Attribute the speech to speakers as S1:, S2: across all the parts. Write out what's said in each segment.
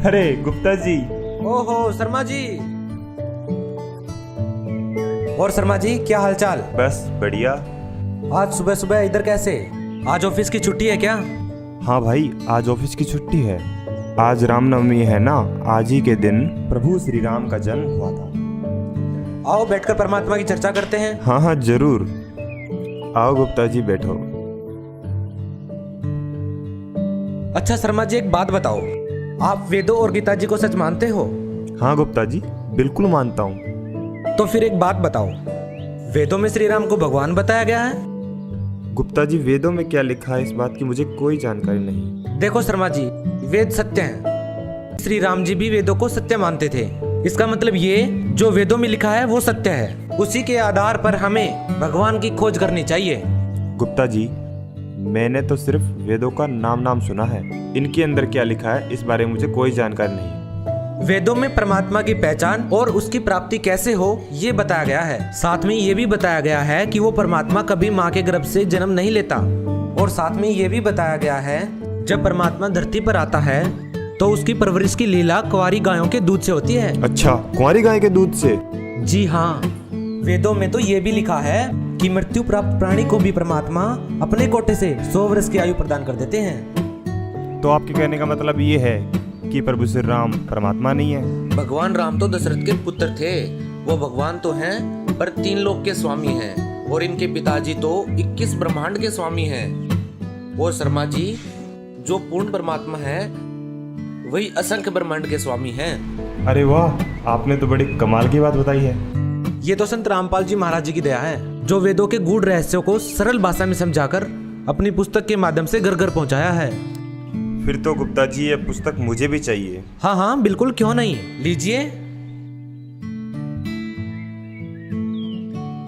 S1: अरे गुप्ता जी।
S2: ओहो शर्मा जी। और शर्मा जी क्या हालचाल?
S1: बस बढ़िया।
S2: आज सुबह सुबह इधर कैसे? आज ऑफिस की छुट्टी है क्या?
S1: हाँ भाई, आज ऑफिस की छुट्टी है। आज रामनवमी है ना, आज ही के दिन प्रभु श्री राम का जन्म हुआ था।
S2: आओ बैठकर परमात्मा की चर्चा करते हैं।
S1: हाँ हाँ जरूर। आओ गुप्ता जी बैठो।
S2: अच्छा शर्मा जी एक बात बताओ, आप वेदों और गीता जी को सच मानते हो?
S1: हाँ गुप्ता जी, बिल्कुल मानता हूँ।
S2: तो फिर एक बात बताओ, वेदों में श्री राम को भगवान बताया गया है?
S1: गुप्ता जी, वेदों में क्या लिखा है इस बात की मुझे कोई जानकारी नहीं।
S2: देखो शर्मा जी, वेद सत्य हैं। श्री राम जी भी वेदों को सत्य मानते थे। इसका मतलब ये जो वेदों में लिखा है वो सत्य है। उसी के आधार पर हमें भगवान की खोज करनी चाहिए।
S1: गुप्ता जी, मैंने तो सिर्फ वेदों का नाम सुना है। इनके अंदर क्या लिखा है इस बारे में मुझे कोई जानकारी नहीं।
S2: वेदों में परमात्मा की पहचान और उसकी प्राप्ति कैसे हो ये बताया गया है। साथ में ये भी बताया गया है कि वो परमात्मा कभी माँ के गर्भ से जन्म नहीं लेता। और साथ में ये भी बताया गया है जब परमात्मा धरती पर आता है तो उसकी परवरिश की लीला कुंवारी गायों के दूध से होती है।
S1: अच्छा, कुंवारी गाय के दूध से?
S2: जी हाँ, वेदों में तो ये भी लिखा है कि मृत्यु प्राप्त प्राणी को भी परमात्मा अपने कोटे से 100 वर्ष की आयु प्रदान कर देते हैं।
S1: तो आपके कहने का मतलब ये है कि प्रभु श्री राम परमात्मा नहीं है?
S2: भगवान राम तो दशरथ के पुत्र थे। वो भगवान तो हैं पर 3 लोक के स्वामी हैं। और इनके पिताजी तो 21 ब्रह्मांड के स्वामी हैं। और शर्मा जी, जो पूर्ण परमात्मा है वही असंख्य ब्रह्मांड के स्वामी हैं।
S1: अरे वाह, आपने तो बड़ी कमाल की बात बताई है।
S2: ये तो संत रामपाल जी महाराज जी की दया है, जो वेदों के गूढ़ रहस्यों को सरल भाषा में समझाकर अपनी पुस्तक के माध्यम से घर घर पहुंचाया है।
S1: फिर तो गुप्ता जी ये पुस्तक मुझे भी चाहिए।
S2: हाँ हाँ बिल्कुल, क्यों नहीं, लीजिए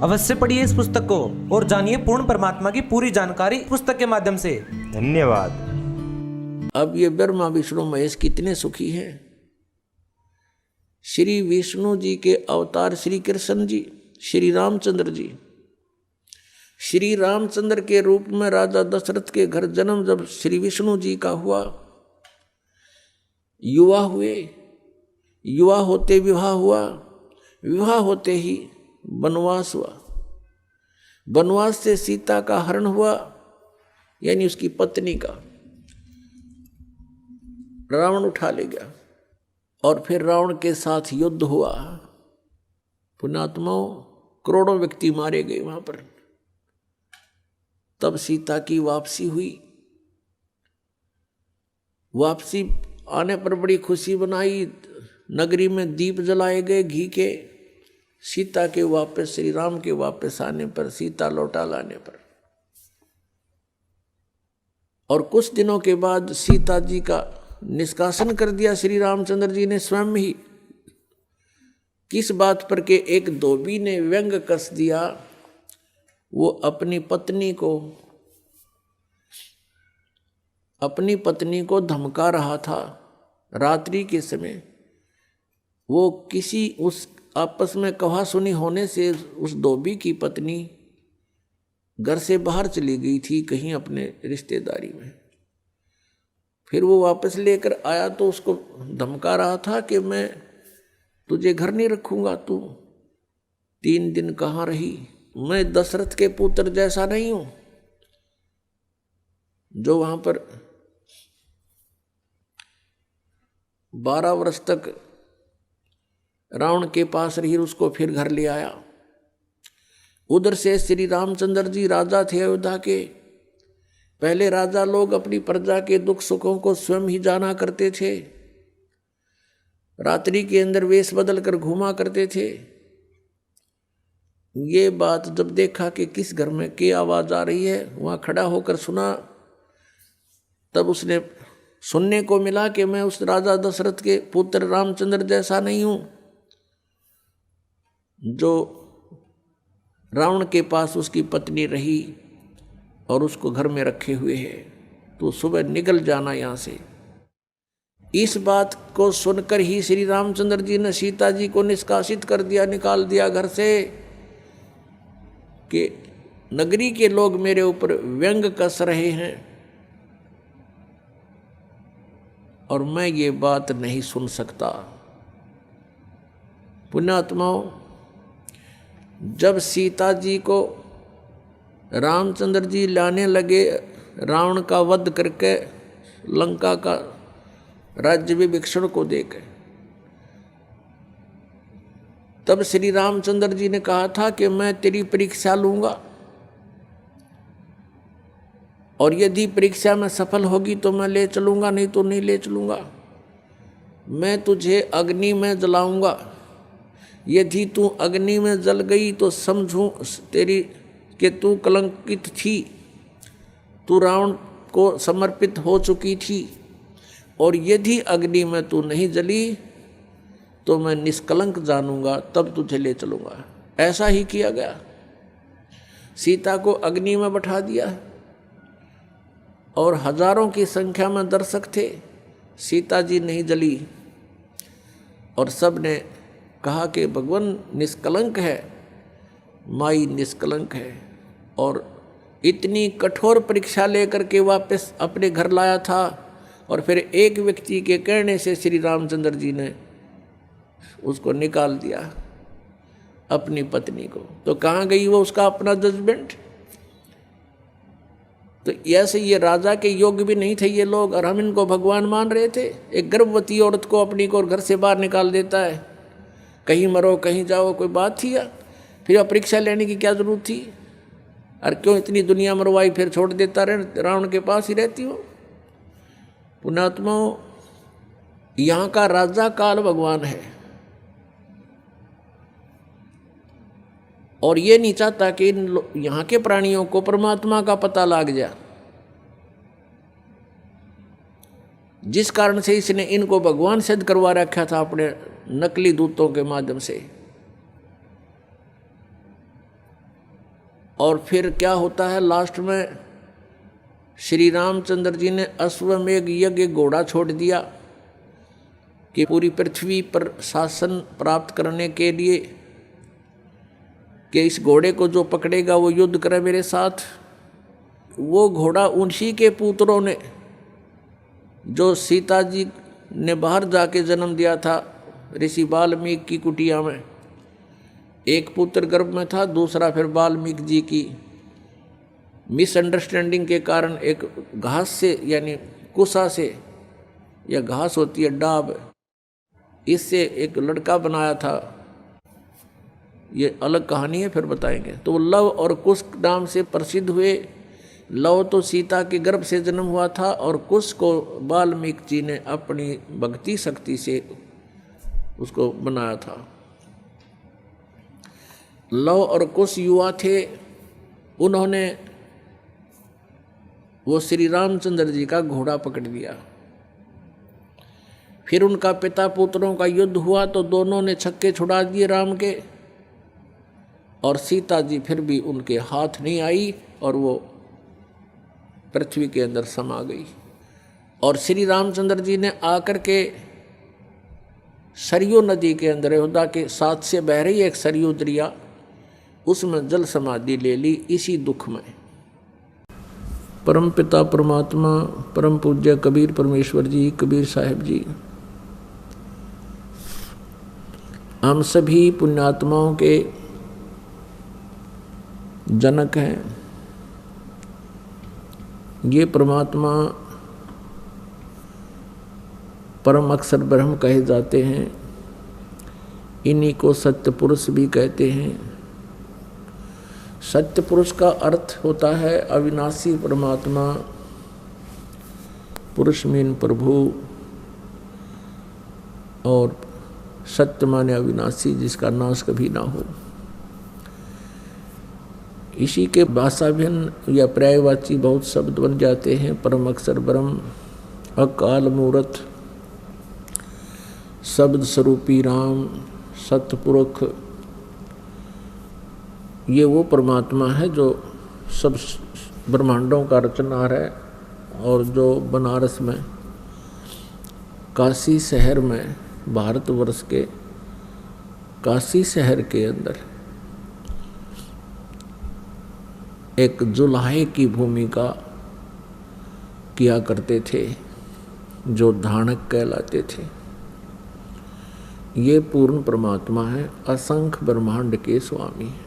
S2: अवश्य पढ़िए इस पुस्तक को और जानिए पूर्ण परमात्मा की पूरी जानकारी पुस्तक के माध्यम से।
S1: धन्यवाद।
S3: अब ये ब्रह्मा विष्णु महेश कितने सुखी हैं। श्री विष्णु जी के अवतार श्री कृष्ण जी, श्री रामचंद्र जी, श्री रामचंद्र के रूप में राजा दशरथ के घर जन्म जब श्री विष्णु जी का हुआ, युवा हुए, युवा होते विवाह हुआ, विवाह होते ही वनवास हुआ, वनवास से सीता का हरण हुआ, यानी उसकी पत्नी का रावण उठा ले गया। और फिर रावण के साथ युद्ध हुआ। पुण्यात्माओं, करोड़ों व्यक्ति मारे गए वहां पर। तब सीता की वापसी हुई। वापसी आने पर बड़ी खुशी बनाई, नगरी में दीप जलाए गए घी के। सीता के वापस, श्री राम के वापस आने पर, सीता लौटा लाने पर, और कुछ दिनों के बाद सीता जी का निष्कासन कर दिया श्री रामचंद्र जी ने स्वयं ही। किस बात पर के एक धोबी ने व्यंग कस दिया। वो अपनी पत्नी को धमका रहा था रात्रि के समय। वो किसी उस आपस में कहा सुनी होने से उस धोबी की पत्नी घर से बाहर चली गई थी कहीं अपने रिश्तेदारी में। फिर वो वापस लेकर आया तो उसको धमका रहा था कि मैं तुझे घर नहीं रखूंगा, तू 3 दिन कहाँ रही। मैं दशरथ के पुत्र जैसा नहीं हूं जो वहां पर 12 वर्ष तक रावण के पास रही, उसको फिर घर ले आया। उधर से श्री रामचंद्र जी राजा थे अयोध्या के। पहले राजा लोग अपनी प्रजा के दुख सुखों को स्वयं ही जाना करते थे। रात्रि के अंदर वेश बदल कर घूमा करते थे। ये बात जब देखा कि किस घर में की आवाज आ रही है, वहां खड़ा होकर सुना, तब उसने सुनने को मिला कि मैं उस राजा दशरथ के पुत्र रामचंद्र जैसा नहीं हूं जो रावण के पास उसकी पत्नी रही और उसको घर में रखे हुए है। तो सुबह निकल जाना यहाँ से। इस बात को सुनकर ही श्री रामचंद्र जी ने सीता जी को निष्कासित कर दिया, निकाल दिया घर से कि नगरी के लोग मेरे ऊपर व्यंग कस रहे हैं। और मैं ये बात नहीं सुन सकता। पुण्यात्माओं, जब सीता जी को रामचंद्र जी लाने लगे रावण का वध करके लंका का राज्य विभीषण को देकर, तब श्री रामचंद्र जी ने कहा था कि मैं तेरी परीक्षा लूंगा और यदि परीक्षा में सफल होगी तो मैं ले चलूंगा, नहीं तो नहीं ले चलूंगा। मैं तुझे अग्नि में जलाऊंगा, यदि तू अग्नि में जल गई तो समझूं तेरी कि तू कलंकित थी, तू रावण को समर्पित हो चुकी थी, और यदि अग्नि में तू नहीं जली तो मैं निष्कलंक जानूंगा, तब तुझे ले चलूंगा। ऐसा ही किया गया, सीता को अग्नि में बैठा दिया और हजारों की संख्या में दर्शक थे, सीता जी नहीं जली और सब ने कहा कि भगवान निष्कलंक है, माई निष्कलंक है। और इतनी कठोर परीक्षा लेकर के वापस अपने घर लाया था और फिर एक व्यक्ति के कहने से श्री रामचंद्र जी ने उसको निकाल दिया, अपनी पत्नी को। तो कहाँ गई वो उसका अपना जजमेंट? तो ऐसे ये राजा के योग्य भी नहीं थे ये लोग, और हम इनको भगवान मान रहे थे। एक गर्भवती औरत को अपनी को घर से बाहर निकाल देता है, कहीं मरो कहीं जाओ, कोई बात थी या? फिर परीक्षा लेने की क्या जरूरत थी? और क्यों इतनी दुनिया मरवाई, फिर छोड़ देता रहे, रावण के पास ही रहती हो। पुण्यात्माओं, यहाँ का राजा काल भगवान है और ये नहीं चाहता कि यहाँ के प्राणियों को परमात्मा का पता लग जाए, जिस कारण से इसने इनको भगवान सिद्ध करवा रखा था अपने नकली दूतों के माध्यम से। और फिर क्या होता है लास्ट में, श्री रामचंद्र जी ने अश्वमेघ यज्ञ घोड़ा छोड़ दिया कि पूरी पृथ्वी पर शासन प्राप्त करने के लिए कि इस घोड़े को जो पकड़ेगा वो युद्ध करे मेरे साथ। वो घोड़ा उन्हीं के पुत्रों ने, जो सीता जी ने बाहर जाके जन्म दिया था ऋषि वाल्मीकि की कुटिया में, एक पुत्र गर्भ में था, दूसरा फिर वाल्मीकि जी की मिसअंडरस्टैंडिंग के कारण एक घास से यानी कुसा से, या घास होती है डाब, इससे एक लड़का बनाया था। ये अलग कहानी है, फिर बताएंगे। तो वो लव और कुश नाम से प्रसिद्ध हुए। लव तो सीता के गर्भ से जन्म हुआ था और कुश को वाल्मीकि जी ने अपनी भक्ति शक्ति से उसको बनाया था। लव और कुश युवा थे, उन्होंने वो श्री रामचंद्र जी का घोड़ा पकड़ लिया। फिर उनका पिता पुत्रों का युद्ध हुआ तो दोनों ने छक्के छुड़ा दिए राम के, और सीता जी फिर भी उनके हाथ नहीं आई और वो पृथ्वी के अंदर समा गई। और श्री रामचंद्र जी ने आकर के सरयू नदी के अंदर, अयोध्या के साथ से बह रही एक सरयू दरिया, उसमें जल समाधि ले ली इसी दुख में। परम पिता परमात्मा परम पूज्य कबीर परमेश्वर जी, कबीर साहिब जी, हम सभी पुण्यात्माओं के जनक हैं। ये परमात्मा परम अक्षर ब्रह्म कहे जाते हैं, इन्हीं को सत्य पुरुष भी कहते हैं। सत्य पुरुष का अर्थ होता है अविनाशी परमात्मा, पुरुष मीन प्रभु, और सत्य माने अविनाशी जिसका नाश कभी ना हो। इसी के भाषा भिन्न या पर्यायवाची बहुत शब्द बन जाते हैं। परम अक्षर ब्रह्म, अकाल मूर्त, शब्द स्वरूपी राम, सतपुरुष, ये वो परमात्मा है जो सब ब्रह्मांडों का रचनहार है, और जो बनारस में काशी शहर में, भारतवर्ष के काशी शहर के अंदर एक जुल्हे की भूमिका किया करते थे। जो धानक कहलाते थे, ये पूर्ण परमात्मा है, असंख्य ब्रह्मांड के स्वामी है।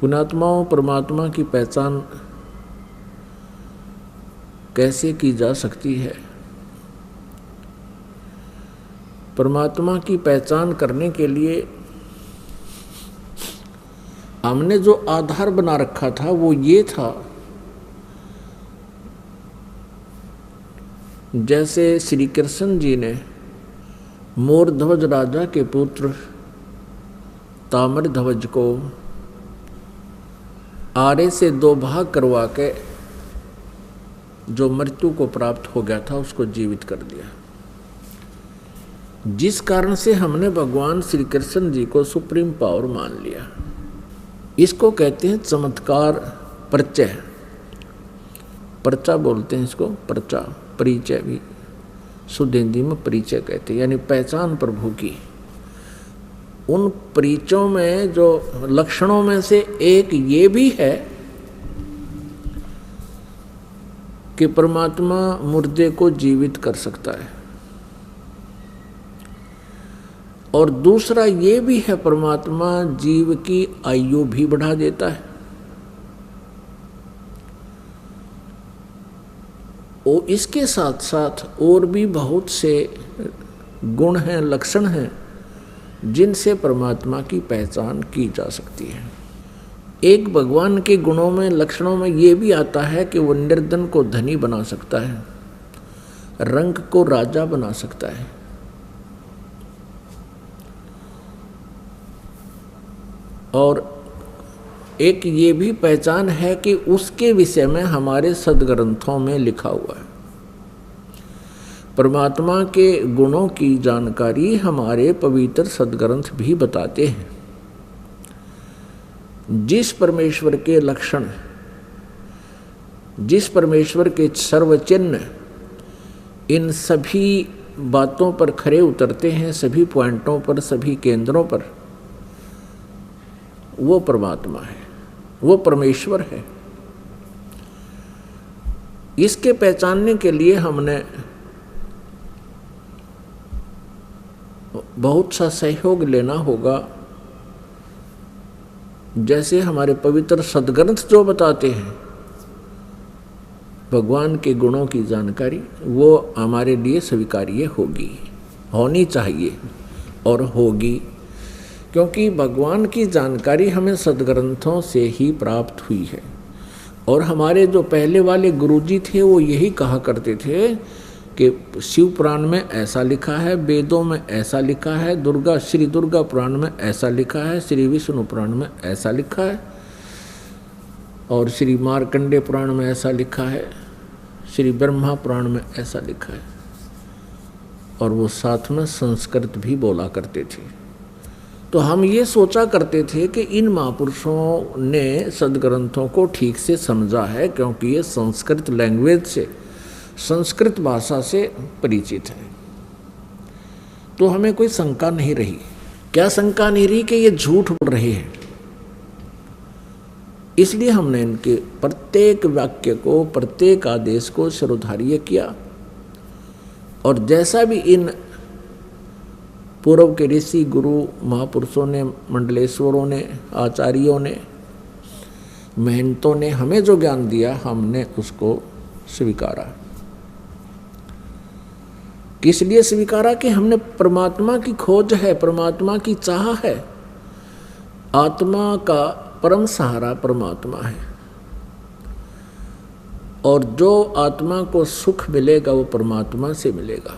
S3: पुण्यात्माओं, परमात्मा की पहचान कैसे की जा सकती है? परमात्मा की पहचान करने के लिए हमने जो आधार बना रखा था वो ये था, जैसे श्री कृष्ण जी ने मोरध्वज राजा के पुत्र ताम्रध्वज को आरे से 2 भाग करवा के जो मृत्यु को प्राप्त हो गया था उसको जीवित कर दिया, जिस कारण से हमने भगवान श्री कृष्ण जी को सुप्रीम पावर मान लिया। इसको कहते हैं चमत्कार परिचय, पर्चा बोलते हैं इसको, पर्चा, परिचय भी शुद्ध हिंदी में परिचय कहते हैं, यानी पहचान प्रभु की। उन परिचयों में जो लक्षणों में से एक ये भी है कि परमात्मा मुर्दे को जीवित कर सकता है, और दूसरा ये भी है परमात्मा जीव की आयु भी बढ़ा देता है। और इसके साथ साथ और भी बहुत से गुण हैं, लक्षण हैं, जिनसे परमात्मा की पहचान की जा सकती है। एक भगवान के गुणों में, लक्षणों में ये भी आता है कि वो निर्धन को धनी बना सकता है, रंग को राजा बना सकता है, और एक ये भी पहचान है कि उसके विषय में हमारे सदग्रंथों में लिखा हुआ है। परमात्मा के गुणों की जानकारी हमारे पवित्र सदग्रंथ भी बताते हैं। जिस परमेश्वर के लक्षण, जिस परमेश्वर के सर्वचिन्ह इन सभी बातों पर खरे उतरते हैं, सभी पॉइंटों पर, सभी केंद्रों पर, वो परमात्मा है, वो परमेश्वर है। इसके पहचानने के लिए हमने बहुत सा सहयोग लेना होगा। जैसे हमारे पवित्र सदग्रंथ जो बताते हैं भगवान के गुणों की जानकारी, वो हमारे लिए स्वीकार्य होगी, होनी चाहिए और होगी, क्योंकि भगवान की जानकारी हमें सदग्रंथों से ही प्राप्त हुई है। और हमारे जो पहले वाले गुरुजी थे वो यही कहा करते थे कि शिव पुराण में ऐसा लिखा है, वेदों में ऐसा लिखा है, श्री दुर्गा पुराण में ऐसा लिखा है, श्री विष्णु पुराण में ऐसा लिखा है, और श्री मार्कंडे पुराण में ऐसा लिखा है, श्री ब्रह्मा पुराण में ऐसा लिखा है। और वो साथ में संस्कृत भी बोला करते थे। तो हम ये सोचा करते थे कि इन महापुरुषों ने सदग्रंथों को ठीक से समझा है, क्योंकि ये संस्कृत लैंग्वेज से, संस्कृत भाषा से परिचित है। तो हमें कोई शंका नहीं रही। क्या शंका नहीं रही कि ये झूठ बोल रहे हैं। इसलिए हमने इनके प्रत्येक वाक्य को, प्रत्येक आदेश को शिरोधार्य किया, और जैसा भी इन पूर्व के ऋषि, गुरु, महापुरुषों ने, मंडलेश्वरों ने, आचार्यों ने, महंतों ने हमें जो ज्ञान दिया, हमने उसको स्वीकारा। किस लिए स्वीकारा? कि हमने परमात्मा की खोज है, परमात्मा की चाह है। आत्मा का परम सहारा परमात्मा है, और जो आत्मा को सुख मिलेगा वो परमात्मा से मिलेगा।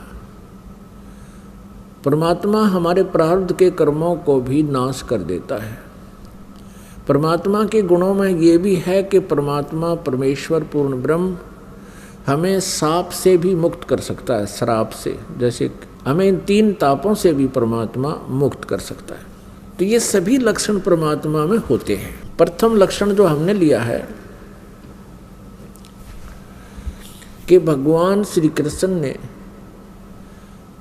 S3: परमात्मा हमारे प्रारब्ध के कर्मों को भी नाश कर देता है। परमात्मा के गुणों में ये भी है कि परमात्मा, परमेश्वर, पूर्ण ब्रह्म हमें साप से भी मुक्त कर सकता है, श्राप से। जैसे हमें इन 3 तापों से भी परमात्मा मुक्त कर सकता है। तो ये सभी लक्षण परमात्मा में होते हैं। प्रथम लक्षण जो हमने लिया है कि भगवान श्री कृष्ण ने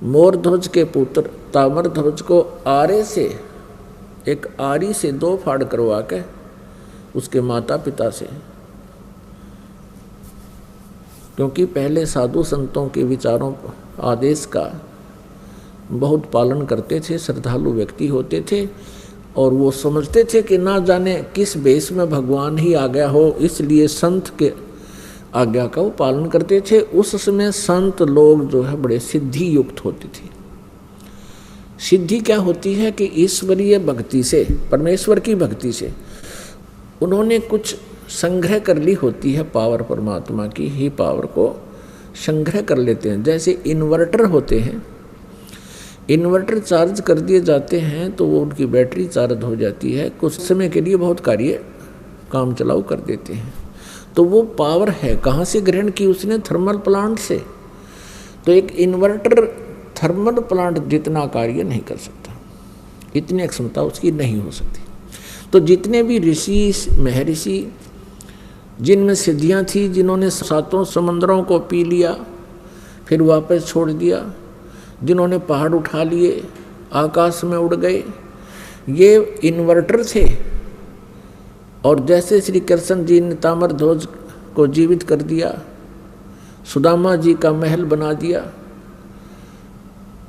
S3: मोरध्वज के पुत्र ताम्रध्वज को आरे से, एक आरी से 2 फाड़ करवा के उसके माता पिता से क्योंकि पहले साधु संतों के विचारों आदेश का बहुत पालन करते थे, श्रद्धालु व्यक्ति होते थे और वो समझते थे कि ना जाने किस वेश में भगवान ही आ गया हो, इसलिए संत के आज्ञा का वो पालन करते थे। उस समय संत लोग जो है बड़े सिद्धि युक्त होते थे। सिद्धि क्या होती है कि ईश्वरीय भक्ति से, परमेश्वर की भक्ति से उन्होंने कुछ संग्रह कर ली होती है, पावर परमात्मा की ही पावर को संग्रह कर लेते हैं। जैसे इन्वर्टर होते हैं, इन्वर्टर चार्ज कर दिए जाते हैं तो वो उनकी बैटरी चार्ज हो जाती है, कुछ समय के लिए बहुत कार्य काम चलाऊ कर देते हैं। तो वो पावर है कहाँ से ग्रहण की उसने? थर्मल प्लांट से। तो एक इन्वर्टर थर्मल प्लांट जितना कार्य नहीं कर सकता, इतनी क्षमता उसकी नहीं हो सकती। तो जितने भी ऋषि महर्षि जिनमें सिद्धियाँ थी, जिन्होंने 7 समंदरों को पी लिया फिर वापस छोड़ दिया, जिन्होंने पहाड़ उठा लिए आकाश में उड़ गए, ये इन्वर्टर थे। और जैसे श्री कृष्ण जी ने ताम्रध्वज को जीवित कर दिया, सुदामा जी का महल बना दिया,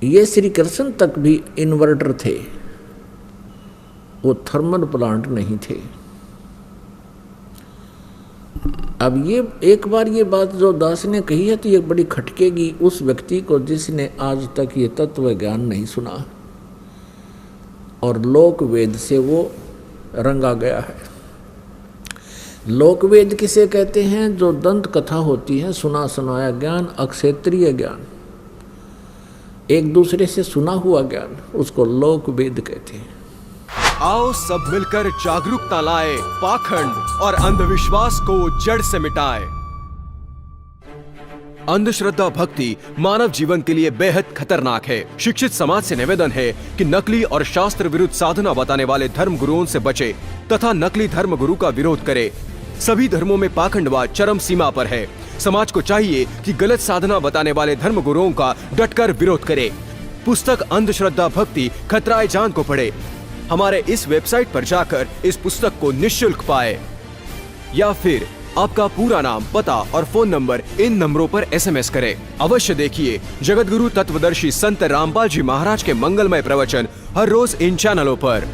S3: ये श्री कृष्ण तक भी इन्वर्टर थे, वो थर्मल प्लांट नहीं थे। अब ये एक बार ये बात जो दास ने कही है तो ये बड़ी खटकेगी उस व्यक्ति को जिसने आज तक ये तत्व ज्ञान नहीं सुना और लोक वेद से वो रंगा गया है। लोक वेद किसे कहते हैं? जो दंत कथा होती है, सुना सुनाया ज्ञान, अक्षेत्रीय ज्ञान, एक दूसरे से सुना हुआ ज्ञान, उसको लोक वेद कहते हैं।
S4: आओ सब मिलकर जागरूकता लाए, पाखंड और अंधविश्वास को जड़ से मिटाए। अंधश्रद्धा भक्ति मानव जीवन के लिए बेहद खतरनाक है। शिक्षित समाज से निवेदन है कि नकली और शास्त्र विरुद्ध साधना बताने वाले धर्म गुरुओं से बचे तथा नकली धर्म गुरु का विरोध करे। सभी धर्मों में पाखंडवाद चरम सीमा पर है। समाज को चाहिए कि गलत साधना बताने वाले धर्म गुरुओं का डटकर विरोध करे। पुस्तक अंधश्रद्धा भक्ति खतराए जान को पढ़े। हमारे इस वेबसाइट पर जाकर इस पुस्तक को निःशुल्क पाए या फिर आपका पूरा नाम, पता और फोन नंबर इन नंबरों पर SMS करें। अवश्य देखिए जगतगुरु तत्वदर्शी संत रामपाल जी महाराज के मंगलमय प्रवचन हर रोज इन चैनलों पर।